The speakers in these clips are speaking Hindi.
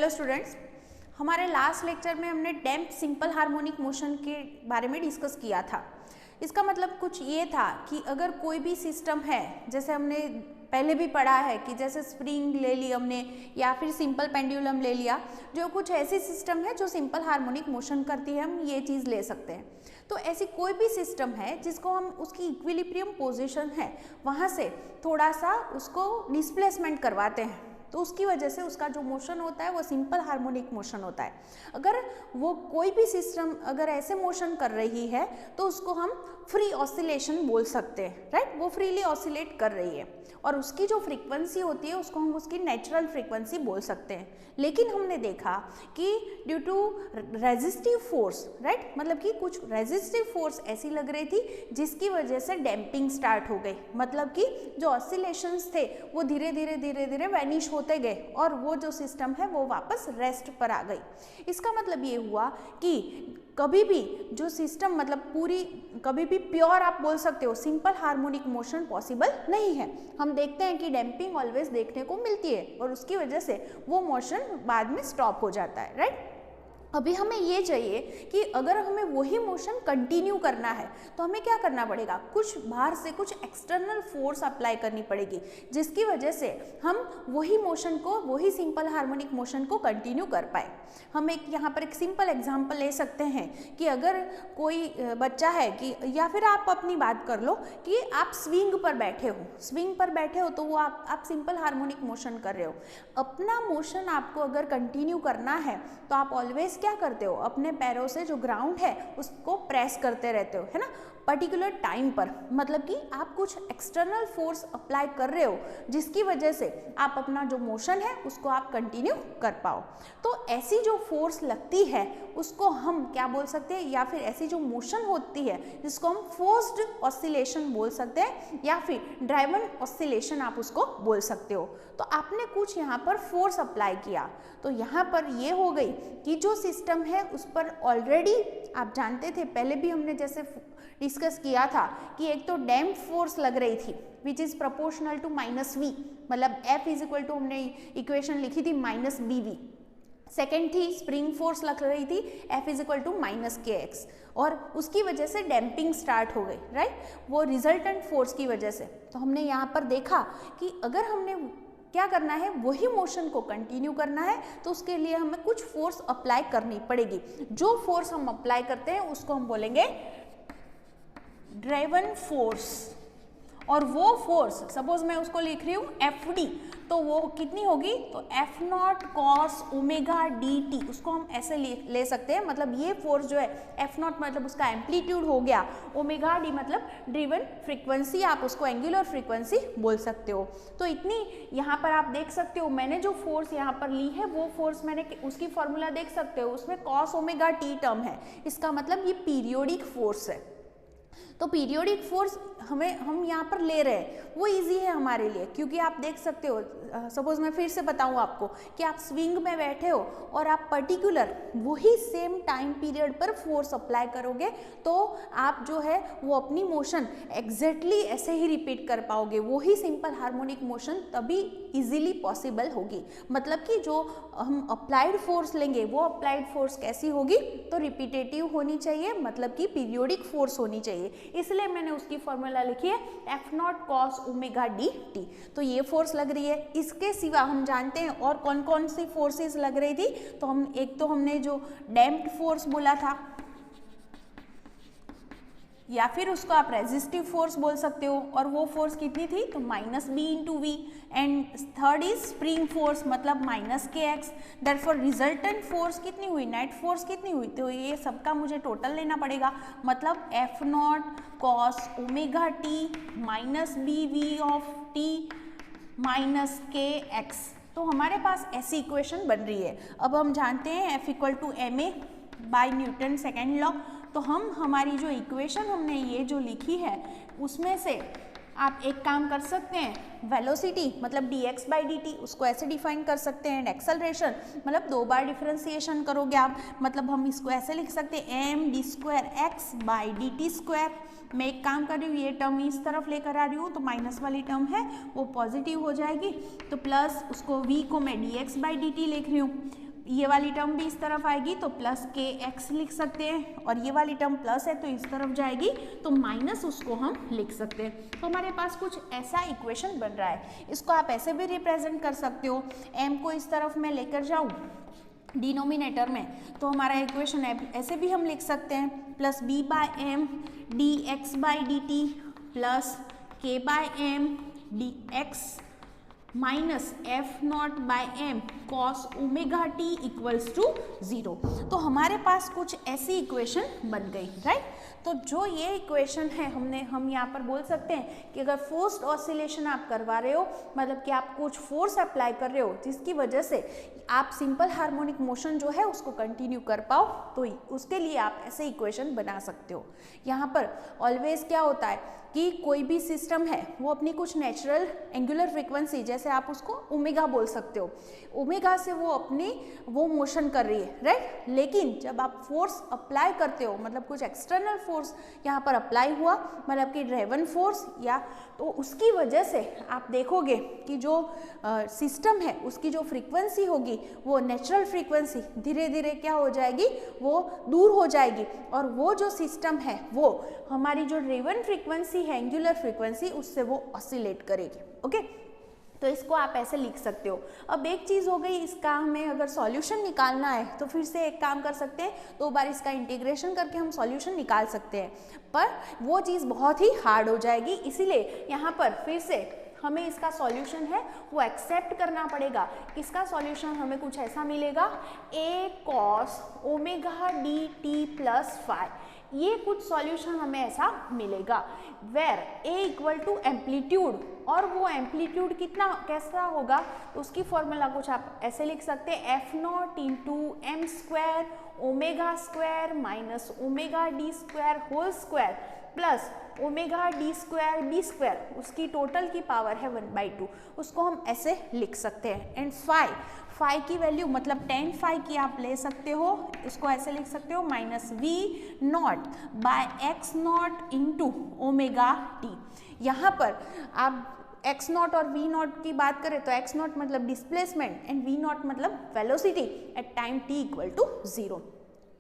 हेलो स्टूडेंट्स, हमारे लास्ट लेक्चर में हमने डैम्प सिंपल हार्मोनिक मोशन के बारे में डिस्कस किया था। इसका मतलब कुछ ये था कि अगर कोई भी सिस्टम है, जैसे हमने पहले भी पढ़ा है कि जैसे स्प्रिंग ले ली हमने या फिर सिंपल पेंडुलम ले लिया, जो कुछ ऐसी सिस्टम है जो सिंपल हार्मोनिक मोशन करती है, हम ये चीज़ ले सकते हैं। तो ऐसी कोई भी सिस्टम है जिसको हम उसकी इक्विलिब्रियम पोजीशन है वहाँ से थोड़ा सा उसको डिस्प्लेसमेंट करवाते हैं, तो उसकी वजह से उसका जो मोशन होता है वो सिंपल हार्मोनिक मोशन होता है। अगर वो कोई भी सिस्टम अगर ऐसे मोशन कर रही है तो उसको हम फ्री ऑसिलेशन बोल सकते हैं, राइट। वो फ्रीली ऑसिलेट कर रही है और उसकी जो फ्रीक्वेंसी होती है उसको हम उसकी नेचुरल फ्रीक्वेंसी बोल सकते हैं। लेकिन हमने देखा कि due to resistive force, right, मतलब कि कुछ रेजिस्टिव फोर्स ऐसी लग रही थी जिसकी वजह से डैम्पिंग स्टार्ट हो गई, मतलब कि जो ऑसिलेशंस थे वो धीरे धीरे वैनिश होते गए और वो जो सिस्टम है वो वापस रेस्ट पर आ गई। इसका मतलब ये हुआ कि कभी भी जो सिस्टम मतलब पूरी कभी भी प्योर आप बोल सकते हो सिंपल हार्मोनिक मोशन पॉसिबल नहीं है। हम देखते हैं कि डैम्पिंग ऑलवेज देखने को मिलती है और उसकी वजह से वो मोशन बाद में स्टॉप हो जाता है, राइट। अभी हमें ये चाहिए कि अगर हमें वही मोशन कंटिन्यू करना है तो हमें क्या करना पड़ेगा, कुछ बाहर से कुछ एक्सटर्नल फोर्स अप्लाई करनी पड़ेगी जिसकी वजह से हम वही मोशन को, वही सिंपल हार्मोनिक मोशन को कंटिन्यू कर पाए। हम एक यहाँ पर एक सिंपल एग्जांपल ले सकते हैं कि अगर कोई बच्चा है कि या फिर आप अपनी बात कर लो कि आप स्विंग पर बैठे हो तो वो आप सिंपल हार्मोनिक मोशन कर रहे हो। अपना मोशन आपको अगर कंटिन्यू करना है तो आप ऑलवेज क्या करते हो, अपने पैरों से जो ग्राउंड है उसको प्रेस करते रहते हो, है ना, पर्टिकुलर टाइम पर। मतलब कि आप कुछ एक्सटर्नल फोर्स अप्लाई कर रहे हो जिसकी वजह से आप अपना जो मोशन है उसको आप कंटिन्यू कर पाओ। तो ऐसी जो फोर्स लगती है उसको हम क्या बोल सकते हैं, या फिर ऐसी जो मोशन होती है जिसको हम फोर्स्ड ऑसिलेशन बोल सकते हैं या फिर ड्राइवन ऑसिलेशन आप उसको बोल सकते हो। तो आपने कुछ यहाँ पर फोर्स अप्लाई किया तो यहाँ पर ये हो गई कि जो सिस्टम है उस पर ऑलरेडी आप जानते थे, पहले भी हमने जैसे डिस्कस किया था कि एक तो डैम्प फोर्स लग रही थी which is proportional to -v, मतलब F इज इक्वल टू हमने इक्वेशन लिखी थी -bv। सेकेंड थी स्प्रिंग फोर्स लग रही थी F is equal to -kx और उसकी वजह से डैम्पिंग स्टार्ट हो गई, राइट, वो रिजल्टेंट फोर्स की वजह से। तो हमने यहाँ पर देखा कि अगर हमने क्या करना है, वही मोशन को कंटिन्यू करना है तो उसके लिए हमें कुछ फोर्स अप्लाई करनी पड़ेगी। जो फोर्स हम अप्लाई करते हैं उसको हम बोलेंगे ड्राइवन फोर्स। और वो फोर्स सपोज मैं उसको लिख रही हूँ Fd, तो वो कितनी होगी, तो F0 cos ओमेगा dt, उसको हम ऐसे ले सकते हैं। मतलब ये फोर्स जो है F0 मतलब उसका एम्पलीट्यूड हो गया, ओमेगा डी मतलब ड्रिवन फ्रीक्वेंसी, आप उसको एंगुलर फ्रीक्वेंसी बोल सकते हो। तो इतनी यहाँ पर आप देख सकते हो, मैंने जो फोर्स यहाँ पर ली है वो फोर्स मैंने उसकी फॉर्मूला देख सकते हो, उसमें cos ओमेगा t टर्म है, इसका मतलब ये पीरियोडिक फोर्स है। तो पीरियोडिक फोर्स हम यहाँ पर ले रहे हैं, वो इजी है हमारे लिए, क्योंकि आप देख सकते हो, सपोज मैं फिर से बताऊँ आपको कि आप स्विंग में बैठे हो और आप पर्टिकुलर वही सेम टाइम पीरियड पर फोर्स अप्लाई करोगे तो आप जो है वो अपनी मोशन एग्जैक्टली ऐसे ही रिपीट कर पाओगे। वही सिंपल हार्मोनिक मोशन तभी इजीली पॉसिबल होगी। मतलब कि जो हम अप्लाइड फोर्स लेंगे वो अप्लाइड फोर्स कैसी होगी, तो रिपीटेटिव होनी चाहिए, मतलब कि पीरियोडिक फोर्स होनी चाहिए। इसलिए मैंने उसकी फॉर्मूला लिखी है F0 cos ओमेगा dt। तो ये फोर्स लग रही है। इसके सिवा हम जानते हैं और कौन कौन सी फोर्सेस लग रही थी, तो हमने जो डैम्प्ड फोर्स बोला था, या फिर उसको आप रेजिस्टिव फोर्स बोल सकते हो, और वो फोर्स कितनी थी, तो -b/v। And third is spring force मतलब -kx। देयरफॉर रिजल्टेंट फोर्स कितनी हुई, नेट फोर्स कितनी हुई, तो ये सबका मुझे टोटल लेना पड़ेगा। मतलब F0 cos omega t -bv of t -kx। तो हमारे पास ऐसी इक्वेशन बन रही है। अब हम जानते हैं F equal to ma by Newton second law. तो हमारी जो इक्वेशन हमने ये जो लिखी है उसमें से आप एक काम कर सकते हैं, वेलोसिटी मतलब dx/dt उसको ऐसे डिफाइन कर सकते हैं, एंड एक्सेलरेशन मतलब 2 बार डिफरेंशिएशन करोगे आप, मतलब हम इसको ऐसे लिख सकते हैं md²x/dt²। मैं एक काम कर रही हूँ, ये टर्म इस तरफ लेकर आ रही हूँ तो माइनस वाली टर्म है वो पॉजिटिव हो जाएगी, तो प्लस उसको v को मैं dx/dt लिख रही हूँ, ये वाली टर्म भी इस तरफ आएगी तो प्लस के एक्स लिख सकते हैं, और ये वाली टर्म प्लस है तो इस तरफ जाएगी तो माइनस उसको हम लिख सकते हैं। तो हमारे पास कुछ ऐसा इक्वेशन बन रहा है। इसको आप ऐसे भी रिप्रेजेंट कर सकते हो, m को इस तरफ मैं लेकर जाऊँ डिनोमिनेटर में, तो हमारा इक्वेशन ऐसे भी हम लिख सकते हैं, plus B by M D X by D T plus K by M D X minus F naught by M cos omega T equals to 0। तो हमारे पास कुछ ऐसी इक्वेशन बन गई, राइट। तो जो ये इक्वेशन है हम यहाँ पर बोल सकते हैं कि अगर फोर्स्ड ऑसिलेशन आप करवा रहे हो, मतलब कि आप कुछ फोर्स अप्लाई कर रहे हो जिसकी वजह से आप सिंपल हार्मोनिक मोशन जो है उसको कंटिन्यू कर पाओ, तो उसके लिए आप ऐसे इक्वेशन बना सकते हो। यहाँ पर ऑलवेज क्या होता है कि कोई भी सिस्टम है वो अपनी कुछ नेचुरल एंगुलर फ्रीक्वेंसी, जैसे आप उसको ओमेगा बोल सकते हो, ओमेगा से वो मोशन कर रही है, राइट। लेकिन जब आप फोर्स अप्लाई करते हो, मतलब कुछ एक्सटर्नल फोर्स यहाँ पर अप्लाई हुआ, मतलब कि ड्राइवन फोर्स, या तो उसकी वजह से आप देखोगे कि जो सिस्टम है उसकी जो फ्रीक्वेंसी होगी वो नेचुरल फ्रीक्वेंसी धीरे धीरे क्या हो जाएगी, वो दूर हो जाएगी, और वो जो सिस्टम है वो हमारी जो ड्राइवन फ्रीक्वेंसी है, एंगुलर फ्रीक्वेंसी, उससे वो ऑसिलेट करेगी। ओके, तो इसको आप ऐसे लिख सकते हो। अब एक चीज़ हो गई, इसका हमें अगर सॉल्यूशन निकालना है तो फिर से एक काम कर सकते हैं, 2 बार इसका इंटीग्रेशन करके हम सॉल्यूशन निकाल सकते हैं, पर वो चीज़ बहुत ही हार्ड हो जाएगी। इसीलिए यहाँ पर फिर से हमें इसका सॉल्यूशन है वो एक्सेप्ट करना पड़ेगा। इसका सॉल्यूशन हमें कुछ ऐसा मिलेगा, a cos omega d T plus phi, ये कुछ सॉल्यूशन हमें ऐसा मिलेगा, where a equal to amplitude, और वो एम्पलीट्यूड कितना कैसा होगा, तो उसकी फॉर्मूला कुछ आप ऐसे लिख सकते हैं, F naught into m square omega square minus omega d square whole square plus omega d square b square, उसकी टोटल की पावर है 1/2, उसको हम ऐसे लिख सकते हैं। एंड फाई की वैल्यू मतलब tan फाई की आप ले सकते हो, इसको ऐसे लिख सकते हो minus v naught by x naught into omega t. यहाँ पर आप एक्स नॉट और वी नॉट की बात करें तो एक्स नॉट मतलब डिस्प्लेसमेंट एंड वी नॉट मतलब velocity at time t equal to 0।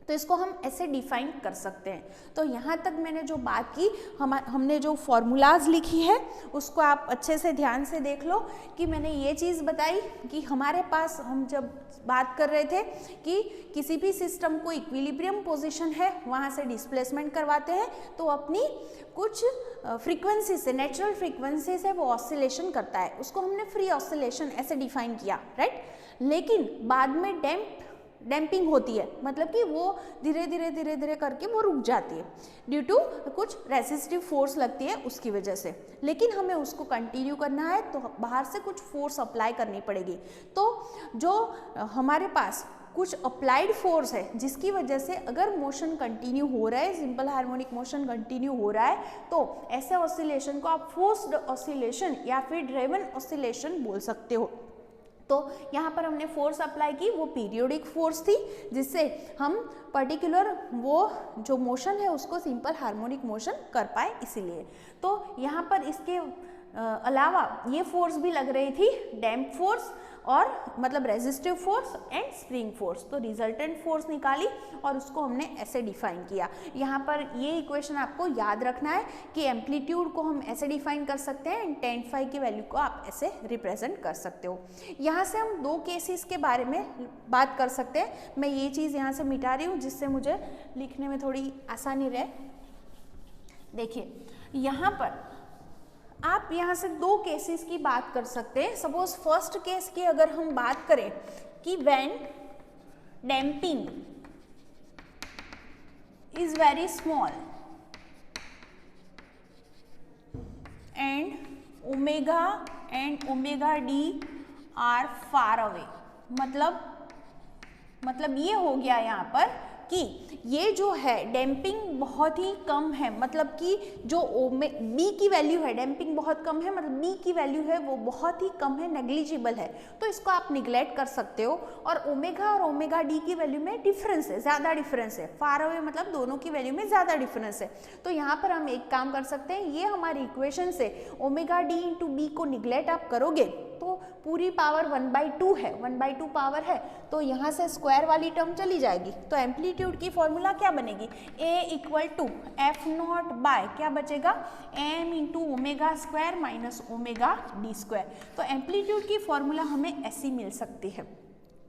तो इसको हम ऐसे डिफाइन कर सकते हैं। तो यहाँ तक मैंने जो बात की, हमने जो फॉर्मूलाज लिखी है उसको आप अच्छे से ध्यान से देख लो कि मैंने ये चीज़ बताई कि हमारे पास, हम जब बात कर रहे थे कि किसी भी सिस्टम को इक्विलिब्रियम पोजीशन है वहाँ से डिस्प्लेसमेंट करवाते हैं तो अपनी कुछ फ्रीक्वेंसी से, नेचुरल फ्रीक्वेंसी से वो ऑसिलेशन करता है, उसको हमने फ्री ऑसिलेशन ऐसे डिफाइन किया, राइट। लेकिन बाद में डैम्पिंग होती है, मतलब कि वो धीरे धीरे करके वो रुक जाती है ड्यू टू कुछ रेसिस्टिव फोर्स लगती है उसकी वजह से। लेकिन हमें उसको कंटिन्यू करना है तो बाहर से कुछ फोर्स अप्लाई करनी पड़ेगी। तो जो हमारे पास कुछ अप्लाइड फोर्स है जिसकी वजह से अगर मोशन कंटिन्यू हो रहा है, सिंपल हार्मोनिक मोशन कंटिन्यू हो रहा है, तो ऐसे ऑसिलेशन को आप फोर्स्ड ऑसिलेशन या फिर ड्राइवन ऑसिलेशन बोल सकते हो। तो यहाँ पर हमने फोर्स अप्लाई की, वो पीरियोडिक फोर्स थी जिससे हम पर्टिकुलर वो जो मोशन है उसको सिंपल हार्मोनिक मोशन कर पाए, इसीलिए। तो यहाँ पर इसके अलावा ये फोर्स भी लग रही थी, डैम्प फोर्स और मतलब resistive force and spring force. तो रिजल्टेंट फोर्स निकाली और उसको हमने ऐसे डिफाइन किया। यहाँ पर ये इक्वेशन आपको याद रखना है कि एम्पलीट्यूड को हम ऐसे डिफाइन कर सकते हैं एंड tan फाई की वैल्यू को आप ऐसे रिप्रेजेंट कर सकते हो। यहाँ से हम 2 केसेस के बारे में बात कर सकते हैं। मैं ये चीज़ यहाँ से मिटा रही हूँ जिससे मुझे लिखने में थोड़ी आसानी रहे। देखिए यहाँ पर आप यहाँ से 2 केसेस की बात कर सकते हैं। सपोज फर्स्ट केस की अगर हम बात करें कि when damping is very small and omega d are far away, मतलब ये हो गया यहाँ पर कि ये जो है डैम्पिंग बहुत ही कम है, मतलब कि जो बी की वैल्यू है, डैम्पिंग बहुत कम है, मतलब बी की वैल्यू है वो बहुत ही कम है, नेग्लिजिबल है, तो इसको आप निगलेक्ट कर सकते हो। और ओमेगा डी की वैल्यू में डिफरेंस है, ज़्यादा डिफरेंस है, फार अवे मतलब दोनों की वैल्यू में ज़्यादा डिफरेंस है। तो यहाँ पर हम एक काम कर सकते हैं, ये हमारी इक्वेशन से ओमेगा डी इंटू बी को निगलेक्ट आप करोगे तो पूरी पावर 1/2 है, 1/2 पावर है, तो यहाँ से स्क्वायर वाली टर्म चली जाएगी। तो एम्पलीट्यूड की फॉर्मूला क्या बनेगी, A = F0 बाय क्या बचेगा, m × omega square minus omega d square. तो एम्पलीट्यूड की फॉर्मूला हमें ऐसी मिल सकती है।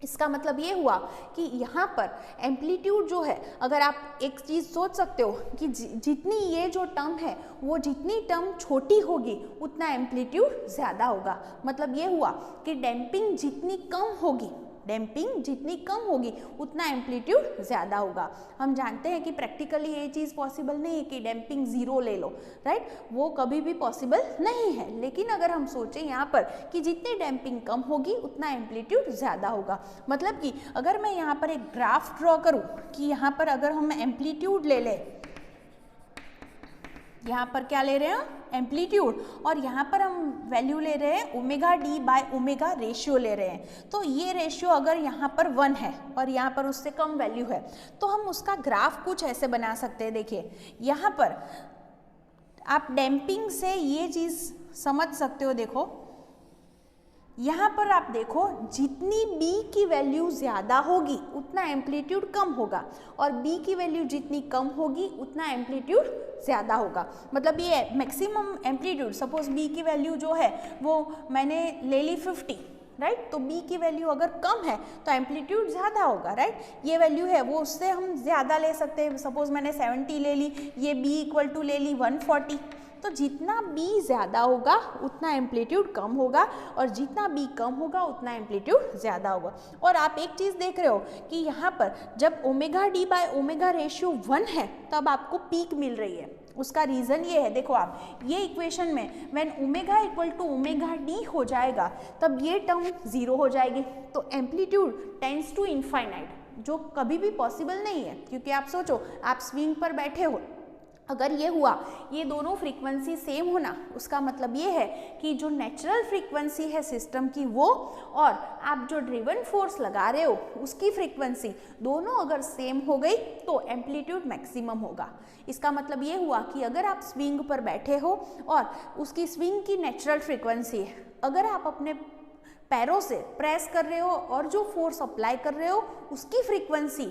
इसका मतलब ये हुआ कि यहाँ पर एम्पलीट्यूड जो है, अगर आप एक चीज़ सोच सकते हो कि जितनी ये जो टर्म है वो जितनी टर्म छोटी होगी उतना एम्पलीट्यूड ज़्यादा होगा। मतलब ये हुआ कि डैम्पिंग जितनी कम होगी, डैम्पिंग जितनी कम होगी उतना एम्पलीट्यूड ज़्यादा होगा। हम जानते हैं कि प्रैक्टिकली ये चीज़ पॉसिबल नहीं है कि डैम्पिंग 0 ले लो, राइट, वो कभी भी पॉसिबल नहीं है। लेकिन अगर हम सोचें यहाँ पर कि जितनी डैम्पिंग कम होगी उतना एम्पलीट्यूड ज़्यादा होगा, मतलब कि अगर मैं यहाँ पर एक ग्राफ ड्रॉ करूँ कि यहाँ पर अगर हम एम्पलीट्यूड ले लें, यहाँ पर क्या ले रहे हैं एम्पलीट्यूड, और यहाँ पर हम वैल्यू ले रहे हैं omega D by omega ratio ले रहे हैं। तो ये रेशियो अगर यहाँ पर 1 है और यहाँ पर उससे कम वैल्यू है तो हम उसका ग्राफ कुछ ऐसे बना सकते हैं। देखिए यहाँ पर आप डैम्पिंग से ये चीज़ समझ सकते हो। देखो यहाँ पर आप देखो, जितनी b की वैल्यू ज़्यादा होगी उतना एम्पलीट्यूड कम होगा, और b की वैल्यू जितनी कम होगी उतना एम्पलीट्यूड ज़्यादा होगा। मतलब ये मैक्सिमम एम्पलीट्यूड, सपोज b की वैल्यू जो है वो मैंने ले ली 50, राइट, तो b की वैल्यू अगर कम है तो एम्पलीट्यूड ज़्यादा होगा, राइट। ये वैल्यू है वो उससे हम ज़्यादा ले सकते हैं, सपोज मैंने 70 ले ली, ये b = ले ली 140। तो जितना b ज़्यादा होगा उतना एम्पलीट्यूड कम होगा, और जितना b कम होगा उतना एम्पलीट्यूड ज़्यादा होगा। और आप एक चीज़ देख रहे हो कि यहाँ पर जब omega D by omega ratio 1 है तब आपको पीक मिल रही है। उसका रीज़न ये है, देखो आप ये इक्वेशन में व्हेन ओमेगा = ओमेगा डी हो जाएगा तब ये टर्म 0 हो जाएगी, तो एम्पलीट्यूड टेंड्स टू इनफाइनाइट, जो कभी भी पॉसिबल नहीं है। क्योंकि आप सोचो, आप स्विंग पर बैठे हो, अगर ये हुआ ये दोनों फ्रीक्वेंसी सेम होना, उसका मतलब ये है कि जो नेचुरल फ्रीक्वेंसी है सिस्टम की वो, और आप जो ड्रिवन फोर्स लगा रहे हो उसकी फ्रीक्वेंसी दोनों अगर सेम हो गई तो एम्पलीट्यूड मैक्सिमम होगा। इसका मतलब ये हुआ कि अगर आप स्विंग पर बैठे हो और उसकी स्विंग की नेचुरल फ्रीक्वेंसी है, अगर आप अपने पैरों से प्रेस कर रहे हो और जो फोर्स अप्लाई कर रहे हो उसकी फ्रीक्वेंसी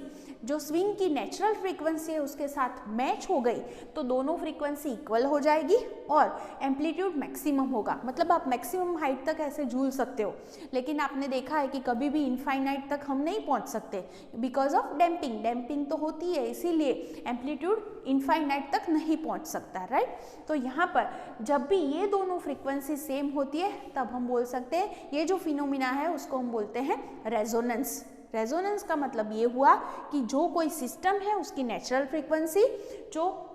जो स्विंग की नेचुरल फ्रीक्वेंसी है उसके साथ मैच हो गई तो दोनों फ्रीक्वेंसी इक्वल हो जाएगी और एम्पलीट्यूड मैक्सिमम होगा। मतलब आप मैक्सिमम हाइट तक ऐसे झूल सकते हो, लेकिन आपने देखा है कि कभी भी इनफाइनाइट तक हम नहीं पहुंच सकते बिकॉज ऑफ डैम्पिंग। डैम्पिंग तो होती है, इसीलिए एम्पलीट्यूड इनफाइनाइट तक नहीं पहुंच सकता, राइट। तो यहाँ पर जब भी ये दोनों फ्रीक्वेंसी सेम होती है तब हम बोल सकते हैं ये जो फिनोमिना है उसको हम बोलते हैं रेजोनेंस। रेजोनेंस का मतलब ये हुआ कि जो कोई सिस्टम है उसकी नेचुरल फ्रीक्वेंसी, जो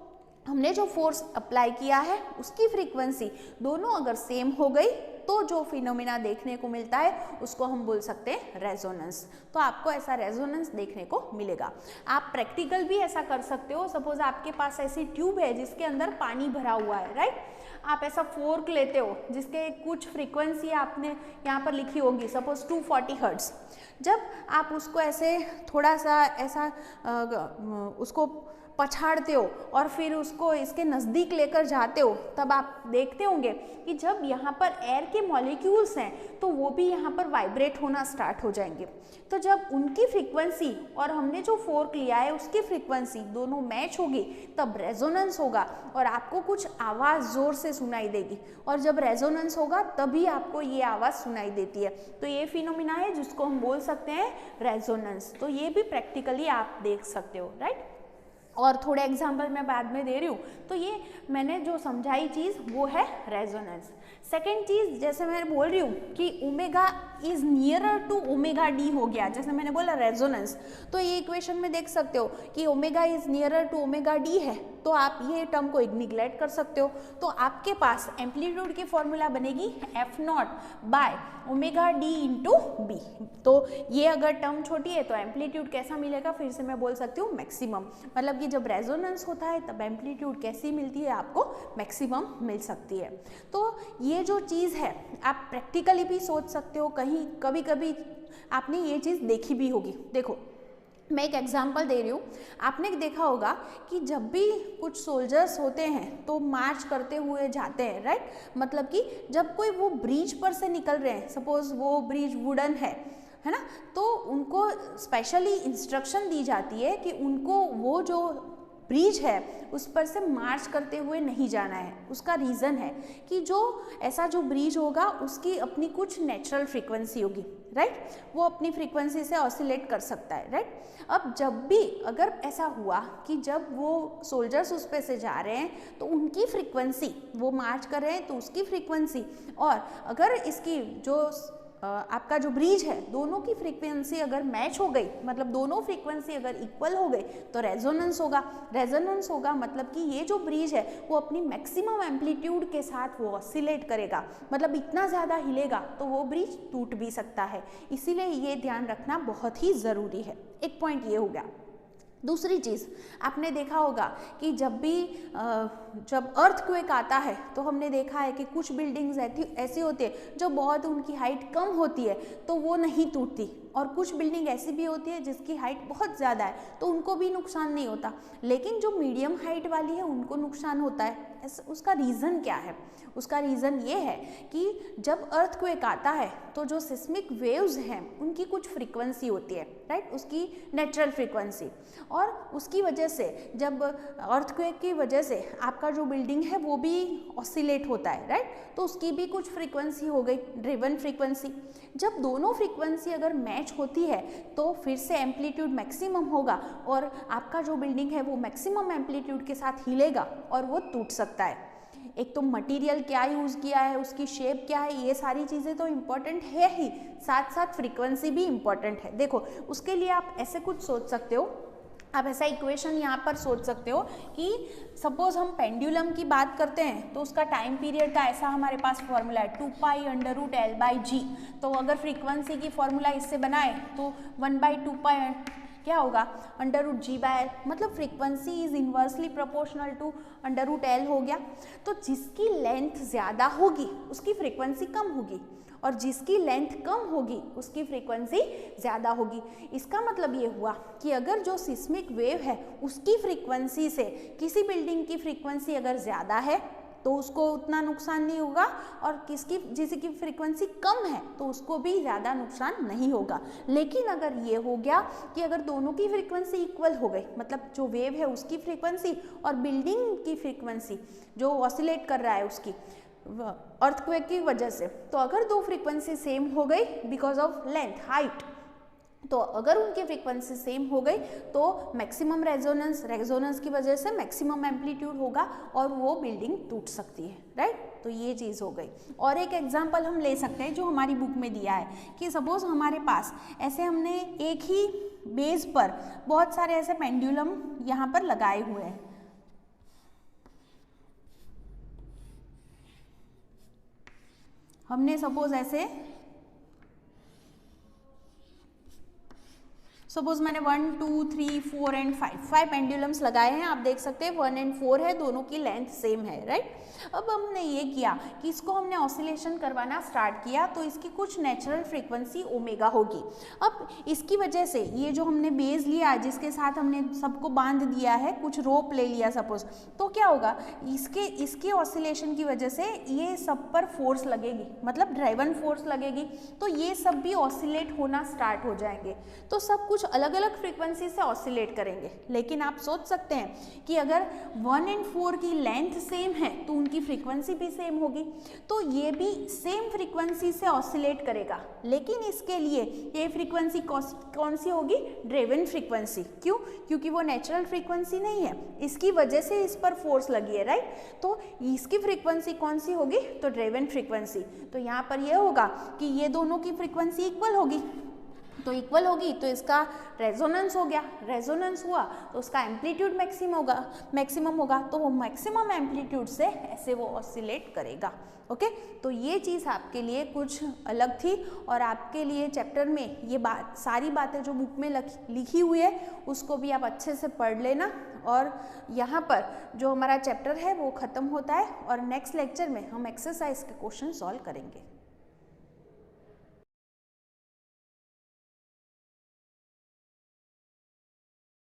हमने जो फोर्स अप्लाई किया है उसकी फ्रीक्वेंसी दोनों अगर सेम हो गई तो जो फिनोमिना देखने को मिलता है उसको हम बोल सकते हैं रेजोनेंस। तो आपको ऐसा रेजोनेंस देखने को मिलेगा। आप प्रैक्टिकल भी ऐसा कर सकते हो। सपोज आपके पास ऐसी ट्यूब है जिसके अंदर पानी भरा हुआ है, राइट। आप ऐसा फोर्क लेते हो जिसके कुछ फ्रीक्वेंसी आपने यहाँ पर लिखी होगी, सपोज 240 हर्ट्ज। जब आप उसको ऐसे थोड़ा सा ऐसा उसको पछाड़ते हो और फिर उसको इसके नज़दीक लेकर जाते हो तब आप देखते होंगे कि जब यहाँ पर एयर के मॉलिक्यूल्स हैं तो वो भी यहाँ पर वाइब्रेट होना स्टार्ट हो जाएंगे। तो जब उनकी फ्रीक्वेंसी और हमने जो फोर्क लिया है उसकी फ्रीक्वेंसी दोनों मैच होगी तब रेजोनेंस होगा और आपको कुछ आवाज़ ज़ोर से सुनाई देगी, और जब रेजोनेंस होगा तभी आपको ये आवाज़ सुनाई देती है। तो ये फिनोमिना है जिसको हम बोल सकते हैं रेजोनेंस। तो ये भी प्रैक्टिकली आप देख सकते हो, राइट। और थोड़े एग्जाम्पल मैं बाद में दे रही हूँ। तो ये मैंने जो समझाई चीज़ वो है रेजोनेंस। सेकेंड चीज़, जैसे मैं बोल रही हूँ कि omega is nearer to omega d हो गया, जैसे मैंने बोला रेजोनेंस, तो ये इक्वेशन में देख सकते हो कि omega is nearer to omega d है, तो आप ये टर्म को निगलेक्ट कर सकते हो। तो आपके पास एम्पलीट्यूड की फॉर्मूला बनेगी F0 by omega d into b. तो ये अगर टर्म छोटी है तो एम्पलीट्यूड कैसा मिलेगा, फिर से मैं बोल सकती हूँ मैक्सिमम। मतलब कि जब रेजोनेंस होता है तब एम्पलीट्यूड कैसी मिलती है, आपको मैक्सिमम मिल सकती है। तो ये जो चीज़ है आप प्रैक्टिकली भी सोच सकते हो, कहीं कभी कभी आपने ये चीज़ देखी भी होगी। देखो मैं एक एग्जांपल दे रही हूँ। आपने देखा होगा कि जब भी कुछ सोल्जर्स होते हैं तो मार्च करते हुए जाते हैं, राइट। मतलब कि जब कोई वो ब्रिज पर से निकल रहे हैं, सपोज वो ब्रिज वुडन है ना, तो उनको स्पेशली इंस्ट्रक्शन दी जाती है कि उनको वो जो ब्रिज है उस पर से मार्च करते हुए नहीं जाना है। उसका रीज़न है कि जो ऐसा जो ब्रिज होगा उसकी अपनी कुछ नेचुरल फ्रीक्वेंसी होगी, राइट। वो अपनी फ्रीक्वेंसी से ऑसिलेट कर सकता है, राइट। अब जब भी अगर ऐसा हुआ कि जब वो सोल्जर्स उस पे से जा रहे हैं तो उनकी फ्रीक्वेंसी, वो मार्च कर रहे हैं तो उसकी फ्रीक्वेंसी, और अगर इसकी जो आपका जो ब्रिज है दोनों की फ्रीक्वेंसी अगर मैच हो गई, मतलब दोनों फ्रीक्वेंसी अगर इक्वल हो गई तो रेजोनेंस होगा। रेजोनेंस होगा मतलब कि ये जो ब्रिज है वो अपनी मैक्सिमम एम्पलीट्यूड के साथ वो ऑसिलेट करेगा, मतलब इतना ज़्यादा हिलेगा तो वो ब्रिज टूट भी सकता है। इसीलिए ये ध्यान रखना बहुत ही ज़रूरी है। एक पॉइंट ये हो गया। दूसरी चीज़ आपने देखा होगा कि जब अर्थक्वेक आता है तो हमने देखा है कि कुछ बिल्डिंग्स ऐसी होती है जो बहुत उनकी हाइट कम होती है तो वो नहीं टूटती, और कुछ बिल्डिंग ऐसी भी होती है जिसकी हाइट बहुत ज़्यादा है तो उनको भी नुकसान नहीं होता, लेकिन जो मीडियम हाइट वाली है उनको नुकसान होता है। उसका रीज़न क्या है? उसका रीज़न ये है कि जब अर्थक्वेक आता है तो जो सिस्मिक वेव्स हैं उनकी कुछ फ्रीक्वेंसी होती है, राइट, उसकी नेचुरल फ्रीक्वेंसी, और उसकी वजह से जब अर्थक्वेक की वजह से आपका जो बिल्डिंग है वो भी ऑसिलेट होता है, राइट, तो उसकी भी कुछ फ्रीक्वेंसी हो गई, ड्रिवन फ्रीक्वेंसी। जब दोनों फ्रीक्वेंसी अगर मैच होती है तो फिर से एम्पलीट्यूड मैक्सिमम होगा और आपका जो बिल्डिंग है वो मैक्सिमम एम्पलीट्यूड के साथ हिलेगा और वो टूट सकता है। एक तो मटेरियल क्या यूज़ किया है, उसकी शेप क्या है, ये सारी चीज़ें तो इम्पॉर्टेंट है ही, साथ साथ फ्रीक्वेंसी भी इम्पॉर्टेंट है। देखो उसके लिए आप ऐसे कुछ सोच सकते हो, आप ऐसा इक्वेशन यहाँ पर सोच सकते हो कि सपोज हम पेंडुलम की बात करते हैं तो उसका टाइम पीरियड का ऐसा हमारे पास फॉर्मूला है 2π√L/g। तो अगर फ्रीक्वेंसी की फॉर्मूला इससे बनाए तो 1/2π क्या होगा √g/L, मतलब frequency is inversely proportional to √L हो गया। तो जिसकी लेंथ ज़्यादा होगी उसकी फ्रीक्वेंसी कम होगी, और जिसकी लेंथ कम होगी उसकी फ्रीक्वेंसी ज़्यादा होगी। इसका मतलब ये हुआ कि अगर जो सिस्मिक वेव है उसकी फ्रीक्वेंसी से किसी बिल्डिंग की फ्रीक्वेंसी अगर ज़्यादा है तो उसको उतना नुकसान नहीं होगा, और जिसकी फ्रीक्वेंसी कम है तो उसको भी ज़्यादा नुकसान नहीं होगा। लेकिन अगर ये हो गया कि अगर दोनों की फ्रीक्वेंसी इक्वल हो गई, मतलब जो वेव है उसकी फ्रीक्वेंसी और बिल्डिंग की फ्रीक्वेंसी जो ऑसिलेट कर रहा है उसकी अर्थक्वेक की वजह से, तो अगर दो फ्रीक्वेंसी सेम हो गई बिकॉज ऑफ लेंथ हाइट, तो अगर उनकी फ्रीक्वेंसी सेम हो गई तो मैक्सिमम रेजोनेंस की वजह से मैक्सिमम एम्पलीट्यूड होगा और वो बिल्डिंग टूट सकती है, राइट। तो ये चीज़ हो गई। और एक एग्जांपल हम ले सकते हैं जो हमारी बुक में दिया है कि सपोज हमारे पास ऐसे हमने एक ही बेस पर बहुत सारे ऐसे पेंडुलम यहाँ पर लगाए हुए हैं। हमने सपोज ऐसे मैंने 1 2 3 4 एंड 5 पेंडुलम्स लगाए हैं। आप देख सकते हैं 1 और 4 है, दोनों की लेंथ सेम है, राइट। अब हमने ये किया कि इसको हमने ऑसिलेशन करवाना स्टार्ट किया तो इसकी कुछ नेचुरल फ्रीक्वेंसी ओमेगा होगी। अब इसकी वजह से ये जो हमने बेस लिया है जिसके साथ हमने सबको बांध दिया है, कुछ रोप ले लिया सपोज, तो क्या होगा इसके ऑसिलेशन की वजह से ये सब पर फोर्स लगेगी, मतलब ड्राइवन फोर्स लगेगी, तो ये सब भी ऑसिलेट होना स्टार्ट हो जाएंगे। तो सब कुछ अलग अलग फ्रीक्वेंसी से ऑसिलेट करेंगे। लेकिन आप सोच सकते हैं कि अगर 1 और 4 की लेंथ सेम है तो उनकी फ्रीक्वेंसी भी सेम होगी, तो ये भी सेम फ्रीक्वेंसी से ऑसिलेट करेगा। लेकिन इसके लिए ये फ्रीक्वेंसी कौन सी होगी? Driven frequency. क्यों? क्योंकि वो नेचुरल फ्रीक्वेंसी नहीं है, इसकी वजह से इस पर फोर्स लगी है, राइट। तो इसकी फ्रीक्वेंसी कौन सी होगी? तो ड्रिवन फ्रीक्वेंसी। तो यहाँ पर यह होगा कि ये दोनों की फ्रीक्वेंसी इक्वल होगी, तो इक्वल होगी तो इसका रेजोनेंस हो गया, रेजोनेंस हुआ तो उसका एम्पलीट्यूड मैक्सिमम होगा, तो वो मैक्सिमम एम्पलीट्यूड से ऐसे वो ऑसिलेट करेगा। ओके, तो ये चीज़ आपके लिए कुछ अलग थी, और आपके लिए चैप्टर में ये सारी बातें जो बुक में लिखी हुई है उसको भी आप अच्छे से पढ़ लेना। और यहाँ पर जो हमारा चैप्टर है वो ख़त्म होता है, और नेक्स्ट लेक्चर में हम एक्सरसाइज के क्वेश्चन सॉल्व करेंगे।